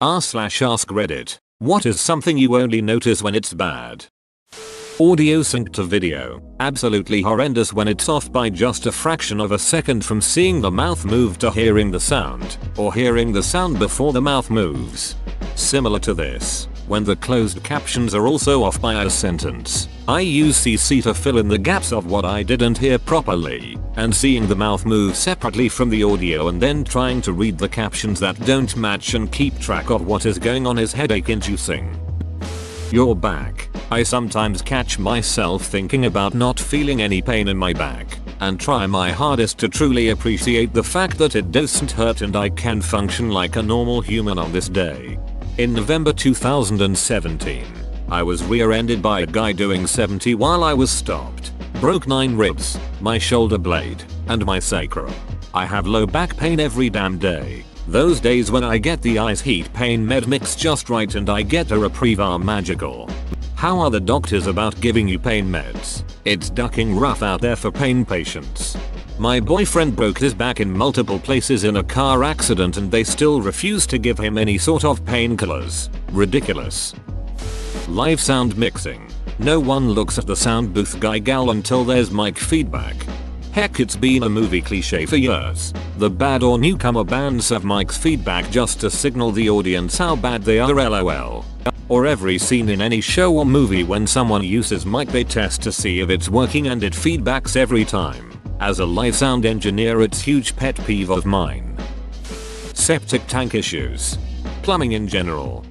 r/ask Reddit. What is something you only notice when it's bad? Audio synced to video. Absolutely horrendous when it's off by just a fraction of a second from seeing the mouth move to hearing the sound, or hearing the sound before the mouth moves. Similar to this, when the closed captions are also off by a sentence. I use CC to fill in the gaps of what I didn't hear properly, and seeing the mouth move separately from the audio and then trying to read the captions that don't match and keep track of what is going on is headache inducing. Your back. I sometimes catch myself thinking about not feeling any pain in my back, and try my hardest to truly appreciate the fact that it doesn't hurt and I can function like a normal human on this day. In November 2017, I was rear-ended by a guy doing 70 while I was stopped. Broke 9 ribs, my shoulder blade, and my sacrum. I have low back pain every damn day. Those days when I get the ice heat pain med mix just right and I get a reprieve are magical. How are the doctors about giving you pain meds? It's ducking rough out there for pain patients. My boyfriend broke his back in multiple places in a car accident and they still refuse to give him any sort of painkillers. Ridiculous. Live sound mixing. No one looks at the sound booth guy gal until there's mic feedback. Heck, it's been a movie cliche for years. The bad or newcomer bands have mics feedback just to signal the audience how bad they are, lol. Or every scene in any show or movie when someone uses mic they test to see if it's working and it feedbacks every time. As a live sound engineer, it's huge pet peeve of mine. Septic tank issues. Plumbing in general.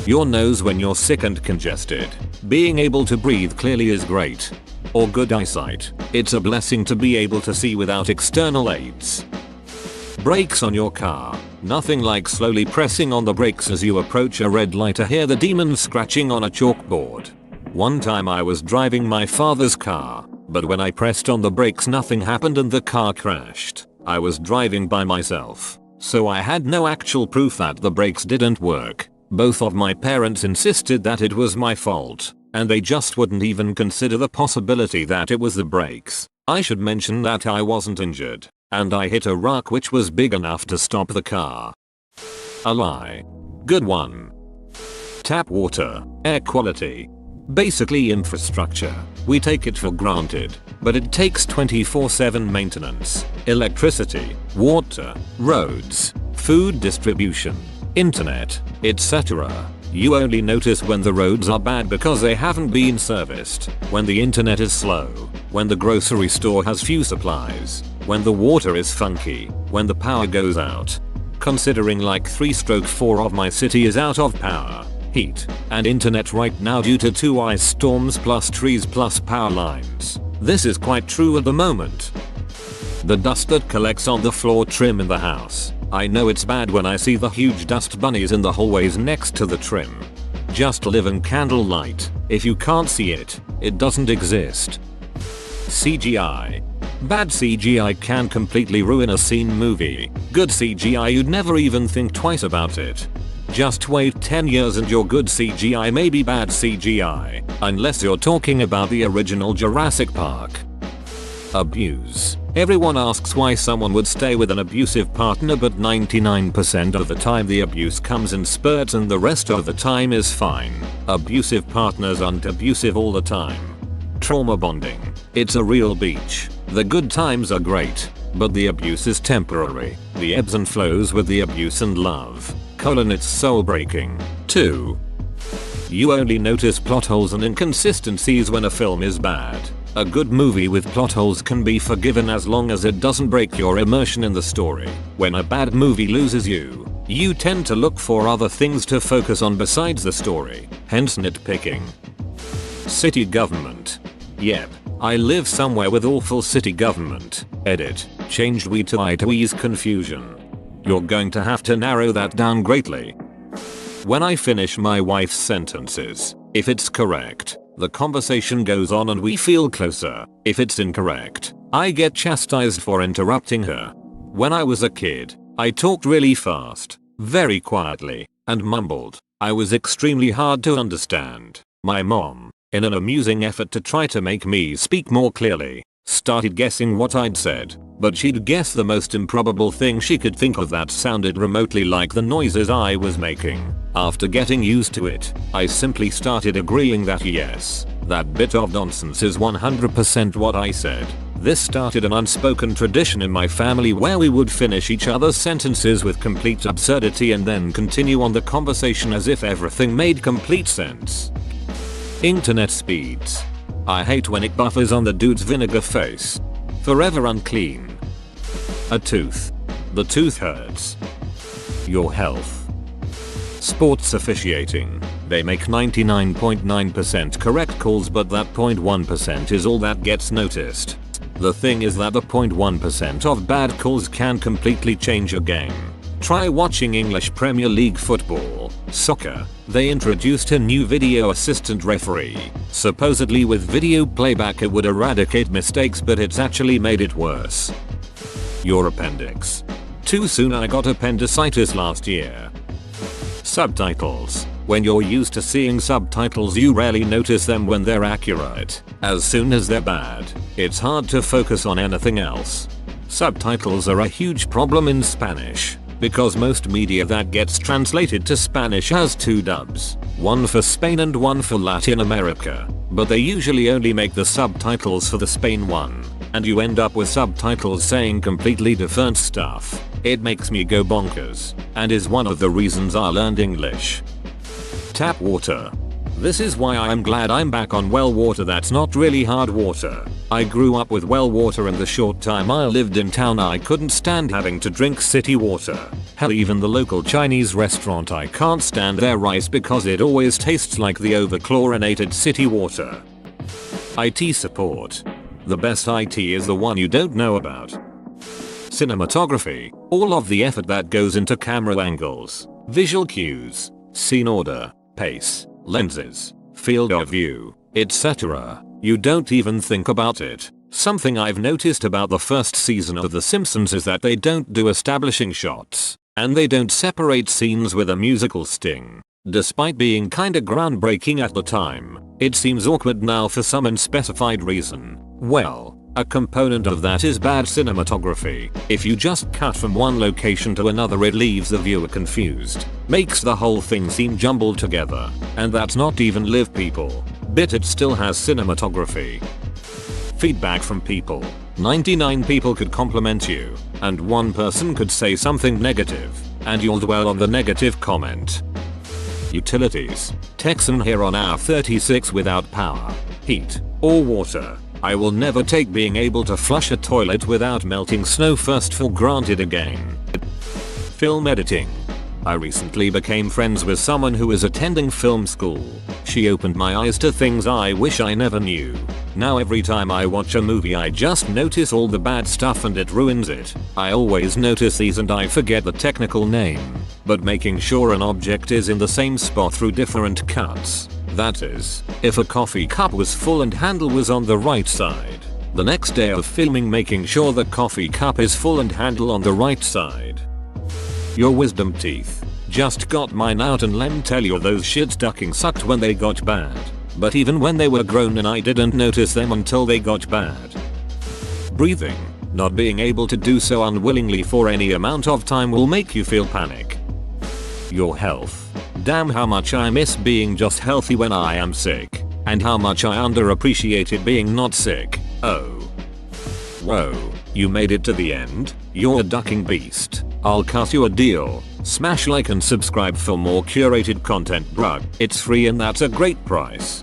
Your nose when you're sick and congested. Being able to breathe clearly is great. Or good eyesight. It's a blessing to be able to see without external aids. Brakes on your car. Nothing like slowly pressing on the brakes as you approach a red light to hear the demons scratching on a chalkboard. One time I was driving my father's car, but when I pressed on the brakes nothing happened and the car crashed. I was driving by myself, so I had no actual proof that the brakes didn't work. Both of my parents insisted that it was my fault, and they just wouldn't even consider the possibility that it was the brakes. I should mention that I wasn't injured, and I hit a rock which was big enough to stop the car. A lie. Good one. Tap water, air quality. Basically infrastructure. We take it for granted, but it takes 24/7 maintenance. Electricity, water, roads, food distribution, internet, etc. You only notice when the roads are bad because they haven't been serviced, when the internet is slow, when the grocery store has few supplies, when the water is funky, when the power goes out. Considering like 3/4 of my city is out of power, heat, and internet right now due to 2 ice storms plus trees plus power lines. This is quite true at the moment. The dust that collects on the floor trim in the house. I know it's bad when I see the huge dust bunnies in the hallways next to the trim. Just live in candlelight. If you can't see it, it doesn't exist. CGI. Bad CGI can completely ruin a scene movie. Good CGI you'd never even think twice about it. Just wait 10 years and your good CGI may be bad CGI, unless you're talking about the original Jurassic Park. Abuse. Everyone asks why someone would stay with an abusive partner, but 99% of the time the abuse comes in spurts and the rest of the time is fine. Abusive partners aren't abusive all the time. Trauma bonding. It's a real beach. The good times are great, but the abuse is temporary. The ebbs and flows with the abuse and love. It's soul breaking. 2. You only notice plot holes and inconsistencies when a film is bad. A good movie with plot holes can be forgiven as long as it doesn't break your immersion in the story. When a bad movie loses you, you tend to look for other things to focus on besides the story, hence nitpicking. City government. Yep, I live somewhere with awful city government. Edit. Changed we to I to ease confusion. You're going to have to narrow that down greatly. When I finish my wife's sentences, if it's correct, the conversation goes on and we feel closer. If it's incorrect, I get chastised for interrupting her. When I was a kid, I talked really fast, very quietly, and mumbled. I was extremely hard to understand. My mom, in an amusing effort to try to make me speak more clearly, started guessing what I'd said, but she'd guess the most improbable thing she could think of that sounded remotely like the noises I was making. After getting used to it, I simply started agreeing that yes, that bit of nonsense is 100% what I said. This started an unspoken tradition in my family where we would finish each other's sentences with complete absurdity and then continue on the conversation as if everything made complete sense. Internet speeds. I hate when it buffers on the dude's vinegar face. Forever unclean. A tooth. The tooth hurts. Your health. Sports officiating. They make 99.9% correct calls, but that 0.1% is all that gets noticed. The thing is that the 0.1% of bad calls can completely change a game. Try watching English Premier League football, soccer. They introduced a new video assistant referee. Supposedly with video playback it would eradicate mistakes, but it's actually made it worse. Your appendix. Too soon. I got appendicitis last year. Subtitles. When you're used to seeing subtitles, you rarely notice them when they're accurate. As soon as they're bad, it's hard to focus on anything else. Subtitles are a huge problem in Spanish, because most media that gets translated to Spanish has two dubs, one for Spain and one for Latin America, but they usually only make the subtitles for the Spain one, and you end up with subtitles saying completely different stuff. It makes me go bonkers, and is one of the reasons I learned English. Tap water. This is why I'm glad I'm back on well water that's not really hard water. I grew up with well water, and the short time I lived in town I couldn't stand having to drink city water. Hell, even the local Chinese restaurant I can't stand their rice because it always tastes like the over-chlorinated city water. IT support. The best IT is the one you don't know about. Cinematography. All of the effort that goes into camera angles, visual cues, scene order, pace, lenses, field of view, etc. You don't even think about it. Something I've noticed about the first season of The Simpsons is that they don't do establishing shots, and they don't separate scenes with a musical sting. Despite being kinda groundbreaking at the time, it seems awkward now for some unspecified reason. Well, a component of that is bad cinematography. If you just cut from one location to another, it leaves the viewer confused, makes the whole thing seem jumbled together, and that's not even live people, but it still has cinematography. Feedback from people. 99 people could compliment you, and one person could say something negative, and you'll dwell on the negative comment. Utilities. Texan here on hour 36 without power, heat, or water. I will never take being able to flush a toilet without melting snow first for granted again. Film editing. I recently became friends with someone who is attending film school. She opened my eyes to things I wish I never knew. Now every time I watch a movie I just notice all the bad stuff and it ruins it. I always notice these and I forget the technical name, but making sure an object is in the same spot through different cuts. That is, if a coffee cup was full and handle was on the right side. The next day of filming, making sure the coffee cup is full and handle on the right side. Your wisdom teeth. Just got mine out, and lem tell you those shits ducking sucked when they got bad. But even when they were grown and I didn't notice them until they got bad. Breathing. Not being able to do so unwillingly for any amount of time will make you feel panic. Your health. Damn how much I miss being just healthy when I am sick, and how much I underappreciated being not sick. Oh. Whoa, you made it to the end? You're a ducking beast. I'll cut you a deal. Smash like and subscribe for more curated content, bruh. It's free and that's a great price.